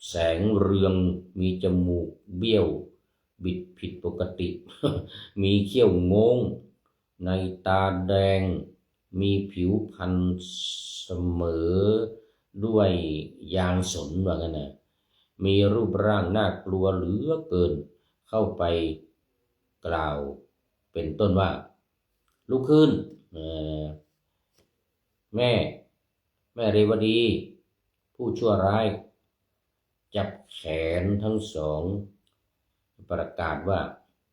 แสงเรืองมีจมูกเบี้ยวบิดผิดปกติ มีเขี้ยวโง้งในตาแดงมีผิวพรรณเสมอด้วยยางสนว่างั้นนะมีรูปร่างน่ากลัวเหลือเกินเข้าไปกล่าวเป็นต้นว่าลุกขึ้นแม่เรวดีผู้ชั่วร้ายจับแขนทั้งสองประกาศว่า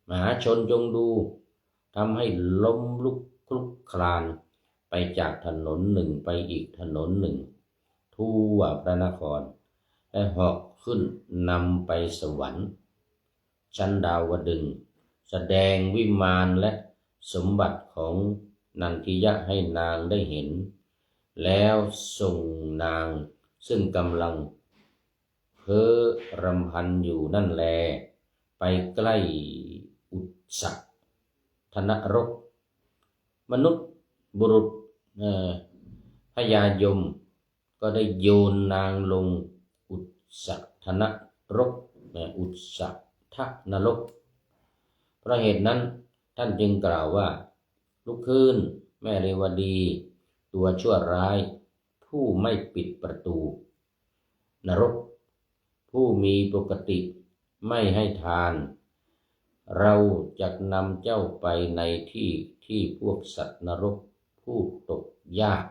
มหาชนจงดูทำให้ล้มลุกคลุกคลานไปจากถนนหนึ่งไปอีกถนนหนึ่งทั่วพระนครและเหาะขึ้นนำไปสวรรค์ชั้นดาวดึงส์แสดงวิมานและสมบัติของนันทิยะให้นางได้เห็นแล้วส่งนางซึ่งกำลังเพ้อรำพันอยู่นั่นแลไปใกล้อุสธนรกมนุษย์บุรุษพญายมก็ได้โยนนางลงอุสธนรกอุสธนรกเพราะเหตุนั้นท่านจึงกล่าวว่าลุกขึ้นแม่เรวดีตัวชั่วร้ายผู้ไม่ปิดประตูนรกผู้มีปกติไม่ให้ทานเราจะนำเจ้าไปในที่ที่พวกสัตว์นรกผู้ตกยาก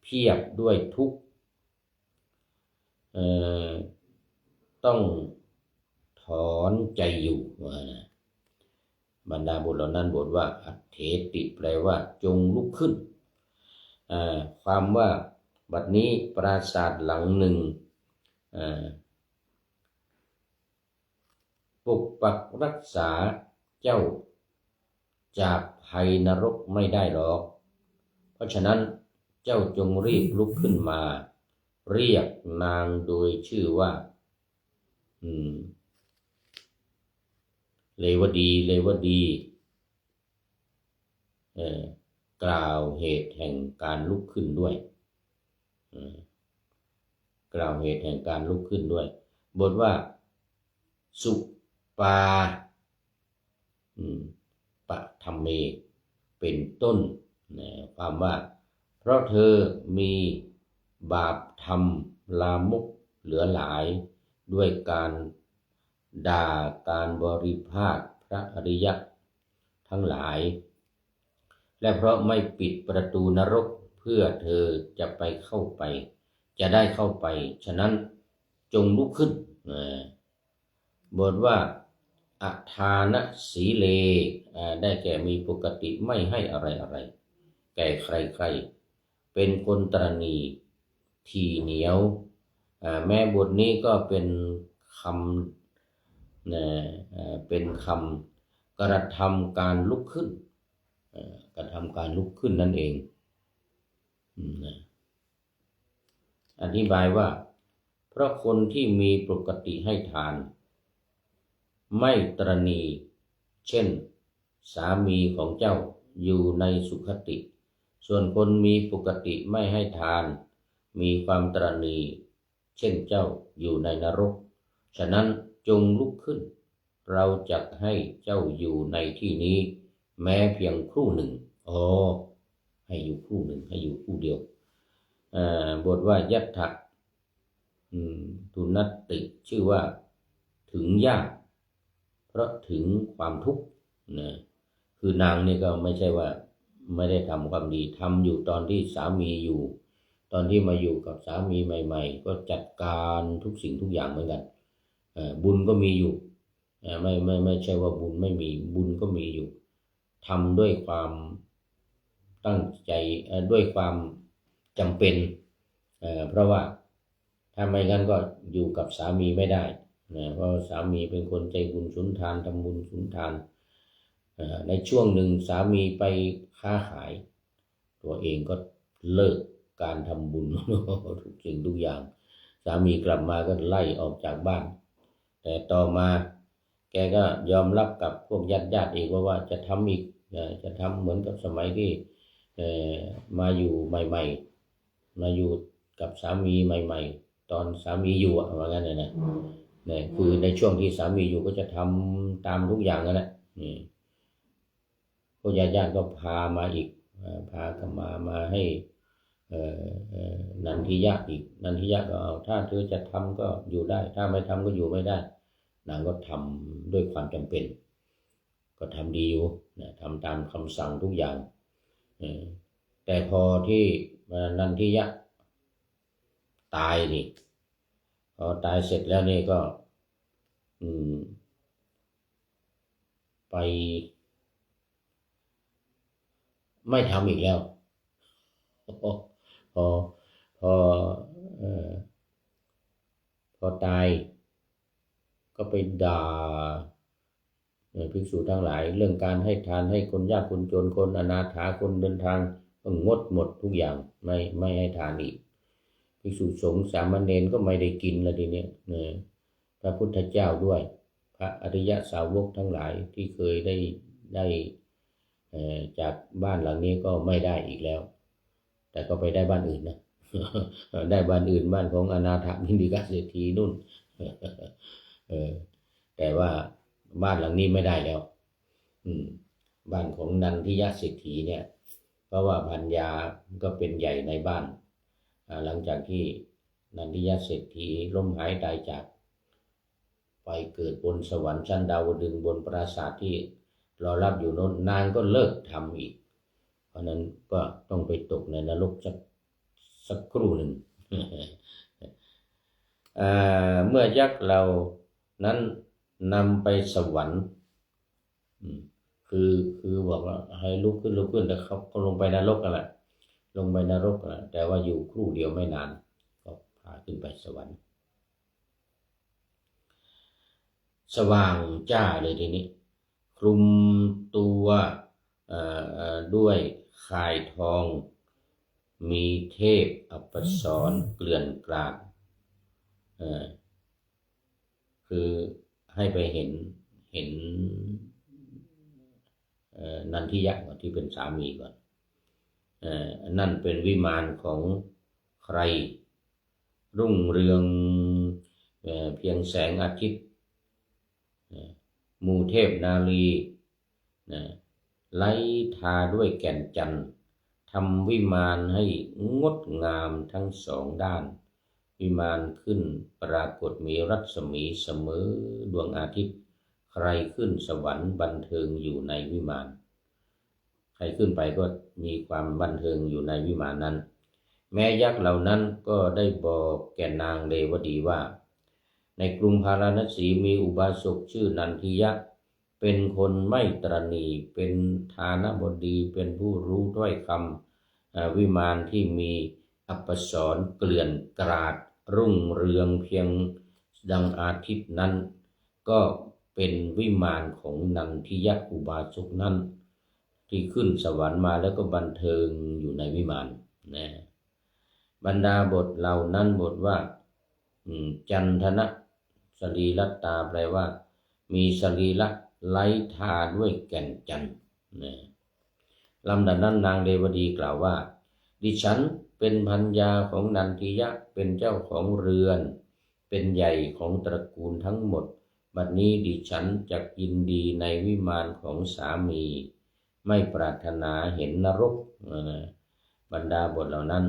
เพียบด้วยทุกข์ต้องถอนใจอยู่บรรดาบทเหล่านั้นบทว่าอัฏเถติแปลว่าจงลุกขึ้นความว่าบัดนี้ปราสาทหลังหนึ่งปกปักรักษาเจ้าจากภัยนรกไม่ได้หรอกเพราะฉะนั้นเจ้าจงรีบลุกขึ้นมาเรียกนางโดยชื่อว่าเลวดีเลวดีกล่าวเหตุแห่งการลุกขึ้นด้วยกล่าวเหตุแห่งการลุกขึ้นด้วยบทว่าสุปาปะธรรมเมเป็นต้นความว่าเพราะเธอมีบาปธรรมลามกเหลือหลายด้วยการด่าการบริภาคพระอริยะทั้งหลายและเพราะไม่ปิดประตูนรกเพื่อเธอจะไปเข้าไปจะได้เข้าไปฉะนั้นจงลุกขึ้นบทว่าอทานสีเลได้แก่มีปกติไม่ให้อะไรแก่ใครเป็นคนตรณีทีเหนียวแม้บทนี้ก็เป็นคำกระทำการลุกขึ้นกระทำการลุกขึ้นนั่นเองอธิบายว่าเพราะคนที่มีปกติให้ทานไม่ตรณีเช่นสามีของเจ้าอยู่ในสุคติส่วนคนมีปกติไม่ให้ทานมีความตรณีเช่นเจ้าอยู่ในนรกฉะนั้นจงลุกขึ้นเราจะให้เจ้าอยู่ในที่นี้แม้เพียงครู่หนึ่งให้อยู่ครู่หนึ่งให้อยู่ครู่เดียวบทว่ายัตถะทุนัตติชื่อว่าถึงยากเพราะถึงความทุกข์คือนางนี่ก็ไม่ใช่ว่าไม่ได้ทำความดีทำอยู่ตอนที่สามีอยู่ตอนที่มาอยู่กับสามีใหม่ๆก็จัดการทุกสิ่งทุกอย่างเหมือนกันบุญก็มีอยู่ไม่ใช่ว่าบุญไม่มีบุญก็มีอยู่ทำด้วยความตั้งใจด้วยความจำเป็นเพราะว่าถ้าไม่งั้นก็อยู่กับสามีไม่ได้เพราะสามีเป็นคนใจบุญสุนทานทำบุญสุนทานในช่วงหนึ่งสามีไปค้าขายตัวเองก็เลิกการทำบุญ ทุกสิ่งทุกอย่างสามีกลับมาก็ไล่ออกจากบ้านแต่ต่อมาแกก็ยอมรับกับพวกญาติเองว่าจะทำอีกจะทำเหมือนกับสมัยที่มาอยู่ใหม่ๆมาอยู่กับสามีใหม่ๆตอนสามีอยู่ว่างั้นเลยนะคือในช่วงที่สามีอยู่ก็จะทำตามทุกอย่างนั่นแหละพวกญาติก็พามาอีกพากันมาให้นันทิยะอีกนันทิยะก็เอาถ้าเธอจะทำก็อยู่ได้ถ้าไม่ทำก็อยู่ไม่ได้นางก็ทำด้วยความจำเป็นก็ทำดีอยู่ทำตามคำสั่งทุกอย่างแต่พอที่นันทิยะตายนี่พอตายเสร็จแล้วนี่ก็ ไปไม่ทำอีกแล้วพอพอพอเอ่อพอตายก็ไปด่าภิกษุทั้งหลายเรื่องการให้ทานให้คนยากคนจนคนอนาถาคนเดินทางก็งดหมดทุกอย่างไม่ให้ทานอีกภิกษุสงฆ์สามเณรก็ไม่ได้กินแล้วทีนี้พระพุทธเจ้าด้วยพระอริยสาวกทั้งหลายที่เคยได้จากบ้านหลังนี้ก็ไม่ได้อีกแล้วแต่ก็ไปได้บ้านอื่นนะ ได้บ้านอื่นบ้านของอนาถบิณฑิกเศรษฐีนู่น แต่ว่าบ้านหลังนี้ไม่ได้แล้วบ้านของนันทิยเศรษฐีเนี่ยเพราะว่าพัญญาก็เป็นใหญ่ในบ้านหลังจากที่นันทิยเศรษฐีล้มหายตายจากไปเกิดบนสวรรค์ชั้นดาวดึงส์บนปราสาทที่รอรับอยู่โน้นนางก็เลิกทำอีกเพราะนั้นก็ต้องไปตกในนรกสักครู่หนึ่ง เมื่อยักษ์เรานั้นนำไปสวรรค์คือบอกว่าให้ลุกขึ้นแต่เขาก็ลงไปนรกกันแหละลงไปนรกกันแต่ว่าอยู่ครู่เดียวไม่นานก็พาขึ้นไปสวรรค์สว่างจ้าเลยทีนี้คลุมตัวด้วยข่ายทองมีเทพอัปสรเกลื่อนกลาดคือให้ไปเห็นนันทิยะก่อนที่เป็นสามีก่อนนั่นเป็นวิมานของใครรุ่งเรืองเพียงแสงอาทิตย์หมู่เทพนาลีไล้ทาด้วยแก่นจันทร์ทำวิมานให้งดงามทั้งสองด้านวิมานขึ้นปรากฏมีรัศมีเสมอดวงอาทิตย์ใครขึ้นสวรรค์บันเทิงอยู่ในวิมานใครขึ้นไปก็มีความบันเทิงอยู่ในวิมานนั้นแม้ยักษ์เหล่านั้นก็ได้บอกแก่นางเรวดีว่าในกรุงพาราณสีมีอุบาสกชื่อนันทิยะเป็นคนไม่ตระหนี่เป็นฐานบดีเป็นผู้รู้ถ้อยคำวิมานที่มีอัปสรเกลื่อนกราดรุ่งเรืองเพียงดังอาทิตย์นั้นก็เป็นวิมานของนันทิยะอุบาสกนั้นที่ขึ้นสวรรค์มาแล้วก็บันเทิงอยู่ในวิมานนะบรรดาบทเหล่านั้นบทว่าจันทนะสรีรัตตาแปลว่ามีสรีระไล้ทาด้วยแก่นจันทร์นะลำดับนั้นนางเรวดีกล่าวว่าดิฉันเป็นภรรยาของนันทิยะเป็นเจ้าของเรือนเป็นใหญ่ของตระกูลทั้งหมดบัดนี้ดิฉันจักยินดีในวิมานของสามีไม่ปรารถนาเห็นนรกบรรดาบทเหล่านั้น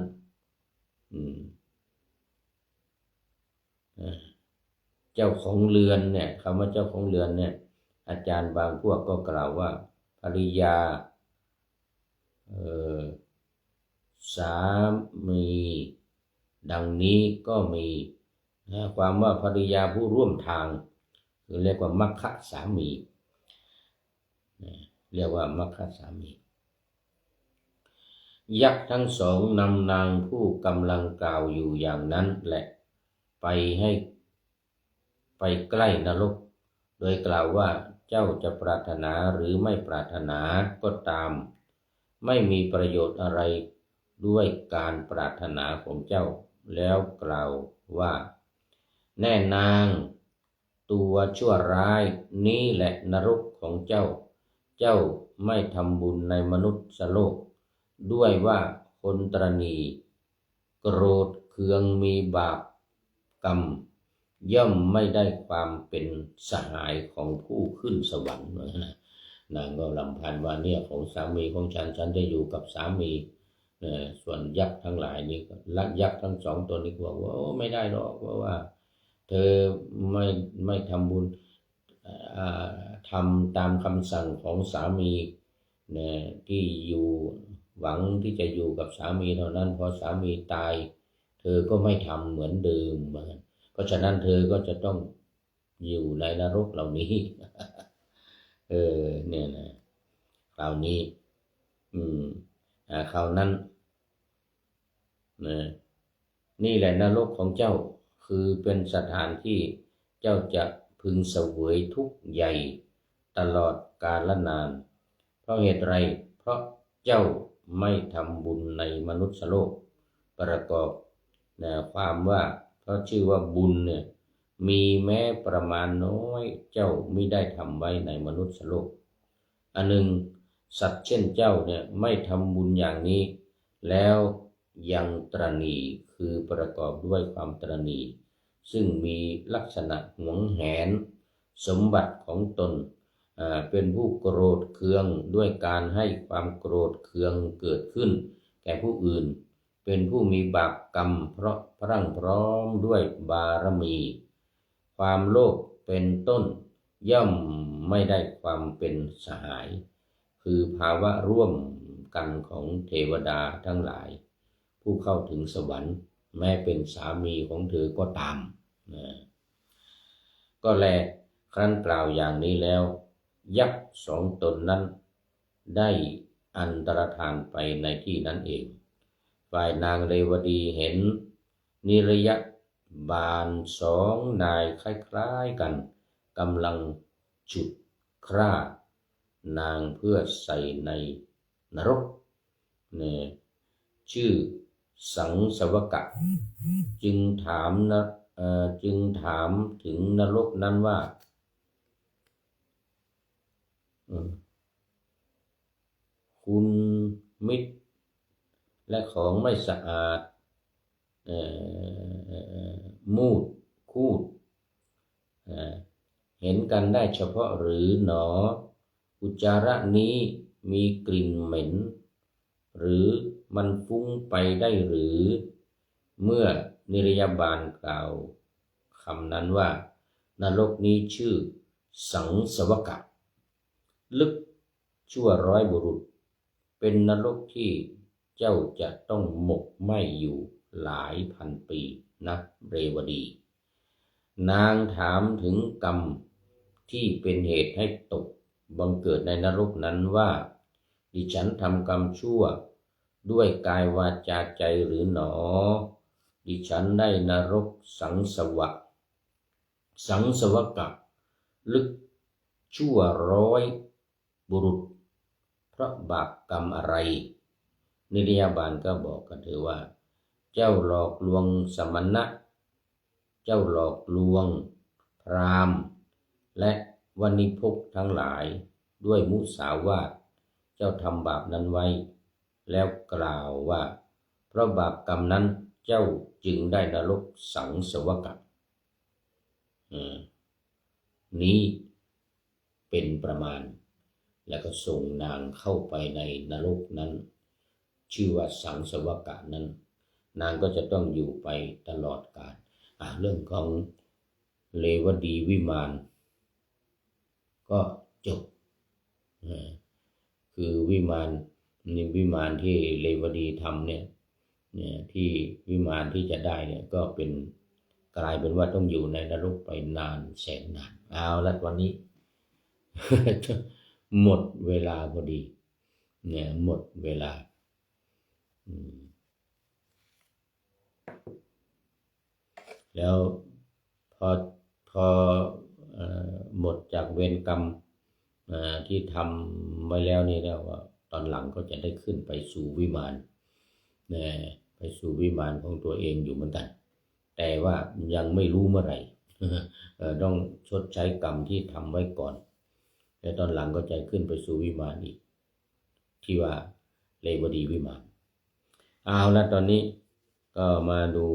เจ้าของเรือนเนี่ยคำว่าเจ้าของเรือนเนี่ยอาจารย์บางพวกก็กล่าวว่าภริยาสามีดังนี้ก็มีความว่าภริยาผู้ร่วมทางคือเรียกว่ามัคคะสามีเรียกว่ามัคคะสามียักษ์ทั้งสองนำนางผู้กำลังกล่าวอยู่อย่างนั้นแหละไปใกล้นรกโดยกล่าวว่าเจ้าจะปรารถนาหรือไม่ปรารถนาก็ตามไม่มีประโยชน์อะไรด้วยการปรารถนาของเจ้าแล้วกล่าวว่าแน่นางตัวชั่วร้ายนี้แหละนรกของเจ้าไม่ทำบุญในมนุษย์โลกด้วยว่าคนตระหนี่โกรธเคืองมีบาปกรรมย่อมไม่ได้ความเป็นสหายของผู้ขึ้นสวรรค์นางก็รำพันว่าเนี่ยของสามีของฉันจะอยู่กับสามีส่วนยักษ์ทั้งหลายนี่ลักยักษ์ทั้งสองตัวนี้บอกว่าไม่ได้หรอกเพราะว่าเธอไม่ทำบุญทำตามคำสั่งของสามีที่อยู่หวังที่จะอยู่กับสามีเท่านั้นพอสามีตายเธอก็ไม่ทำเหมือนเดิมเพราะฉะนั้นเธอก็จะต้องอยู่ในนรกเหล่านี้ เนี่ยนะคราวนี้คราวนั้นนะนี่แหละนรกของเจ้าคือเป็นสถานที่เจ้าจะพึงเสวยทุกข์ใหญ่ตลอดกาลนานเพราะเหตุไรเพราะเจ้าไม่ทำบุญในมนุษยโลกประกอบความว่าเพราะชื่อว่าบุญเนี่ยมีแม้ประมาณน้อยเจ้าไม่ได้ทำไว้ในมนุษยโลกอันหนึ่งสัตว์เช่นเจ้าเนี่ยไม่ทำบุญอย่างนี้แล้วยังตระหนี่คือประกอบด้วยความตระหนี่ซึ่งมีลักษณะหวงแหนสมบัติของตนเป็นผู้โกรธเคืองด้วยการให้ความโกรธเคืองเกิดขึ้นแก่ผู้อื่นเป็นผู้มีบาปกรรมเพราะพรั่งพร้อมด้วยบารมีความโลภเป็นต้นย่อมไม่ได้ความเป็นสหายคือภาวะร่วมกันของเทวดาทั้งหลายผู้เข้าถึงสวรรค์แม้เป็นสามีของเธอก็ตามก็แลครั้นกล่าวอย่างนี้แล้วยักษ์สองตนนั้นได้อันตรธานไปในที่นั้นเองฝ่ายนางเรวดีเห็นนิระยะบาลสองนายคล้ายๆกันกำลังฉุดฆ่านางเพื่อใส่ในนรกเนี่ยชื่อสังสวกะจึงถามถึงนรกนั้นว่าคุณมิตรและของไม่สะอาดมูดคูดเห็นกันได้เฉพาะหรือหนออุจจาระนี้มีกลิ่นเหม็นหรือมันฟุ้งไปได้หรือเมื่อนิรยาบาลกล่าวคำนั้นว่านรกนี้ชื่อสังสวกะลึกชั่วร้อยบุรุษเป็นนรกที่เจ้าจะต้องหมกไหม้อยู่หลายพันปีนะเรวดีนางถามถึงกรรมที่เป็นเหตุให้ตกบังเกิดในนรกนั้นว่าดิฉันทำกรรมชั่วด้วยกายวาจาใจหรือหนอดิฉันได้นรกสังสวกะลึกชั่วร้อยบุรุษเพราะบาปกรรมอะไรนิรยาบาลก็บอกกับเธอว่าเจ้าหลอกลวงสมณะเจ้าหลอกลวงพราหมณ์และวณิพกทั้งหลายด้วยมุสาวาทเจ้าทำบาปนั้นไว้แล้วกล่าวว่าเพราะบาปกรรมนั้นเจ้าจึงได้นรกสังสวกะนี้เป็นประมาณแล้วก็ส่งนางเข้าไปในนรกนั้นชื่อว่าสังสวกะนั้นนางก็จะต้องอยู่ไปตลอดกาลเรื่องของเลวดีวิมานก็จบคือวิมานที่เลวดีทำเนี่ยที่วิมานที่จะได้เนี่ยก็เป็นกลายเป็นว่าต้องอยู่ในนรกไปนานแสนนานเอาละวันนี้ หมดเวลาพอดีเนี่ยหมดเวลาแล้วพอหมดจากเวรกรรมที่ทำไว้แล้วนี่แล้วตอนหลังก็จะได้ขึ้นไปสู่วิมานไปสู่วิมานของตัวเองอยู่เหมือนกันแต่ว่ายังไม่รู้เมื่อไหร่ ต้องชดใช้กรรมที่ทำไว้ก่อนแล้วตอนหลังก็จะขึ้นไปสู่วิมานอีกที่ว่าเลวดีวิมานเอาละตอนนี้ก็มาดู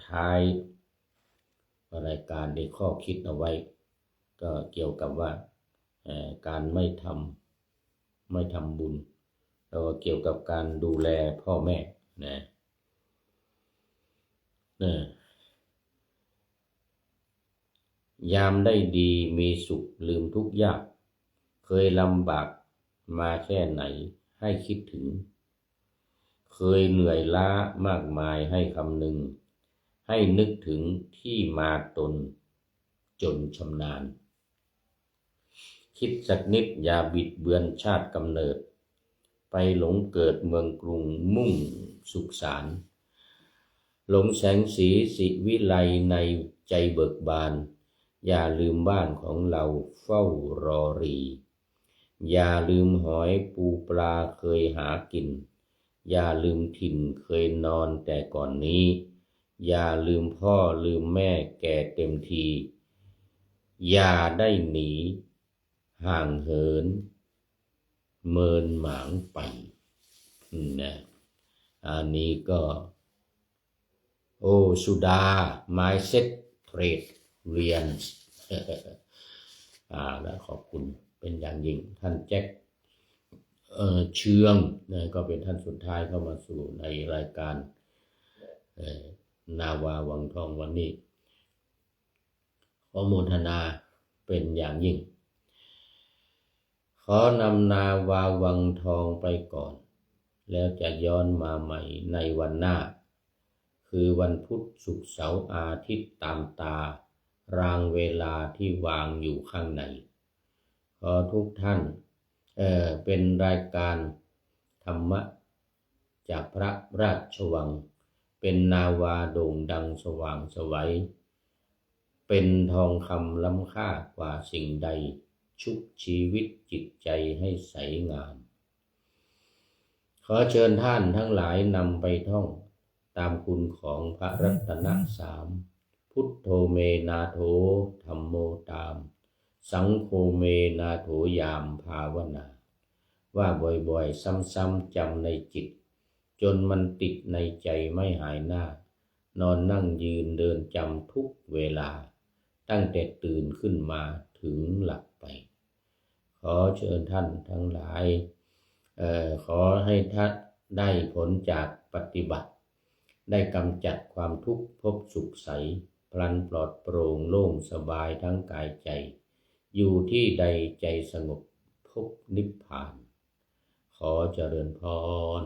ท้ายรายการได้ข้อคิดเอาไว้ก็เกี่ยวกับว่าการไม่ทำบุญแล้วก็เกี่ยวกับการดูแลพ่อแม่ยามได้ดีมีสุขลืมทุกข์ยากเคยลำบากมาแค่ไหนให้คิดถึงเคยเหนื่อยล้ามากมายให้คำนึงให้นึกถึงที่มาตนจนชำนาญ คิดสักนิดอย่าบิดเบือนชาติกำเนิดไปหลงเกิดเมืองกรุงมุ่งสุขสารหลงแสงสีสิวิไลในใจเบิกบานอย่าลืมบ้านของเราเฝ้ารอรีอย่าลืมหอยปูปลาเคยหากินอย่าลืมถิ่นเคยนอนแต่ก่อนนี้อย่าลืมพ่อลืมแม่แก่เต็มทีอย่าได้หนีห่างเหินเมินหมางไปนะอันนี้ก็โอสุดา mindset trade เรียนและขอบคุณเป็นอย่างยิ่งท่านแจ็คเชืองนะก็เป็นท่านสุดท้ายเข้ามาสู่ในรายการนาวาวังทองวันนี้ขอโมทนาเป็นอย่างยิ่งขอนำนาวาวังทองไปก่อนแล้วจะย้อนมาใหม่ในวันหน้าคือวันพุธศุกร์เสาร์อาทิตย์ตามตารางเวลาที่วางอยู่ข้างในขอทุกท่านเป็นรายการธรรมะจากพระราชวังเป็นนาวาโด่งดังสว่างไสวเป็นทองคำล้ำค่ากว่าสิ่งใดชุบชีวิตจิตใจให้ใสงามขอเชิญท่านทั้งหลายนำไปท่องตามคุณของพระรัตนสามพุทโธเมนาโถธัมโมตามสังโฆเมนาโถยามภาวนาว่าบ่อยๆซ้ำๆจำในจิตจนมันติดในใจไม่หายหน้านอนนั่งยืนเดินจำทุกเวลาตั้งแต่ตื่นขึ้นมาถึงหลับไปขอเชิญท่านทั้งหลายขอให้ท่านได้ผลจากปฏิบัติได้กำจัดความทุกข์พบสุขใสพลันปลอดโปร่งโล่งสบายทั้งกายใจอยู่ที่ใดใจสงบพบนิพพานขอเจริญพร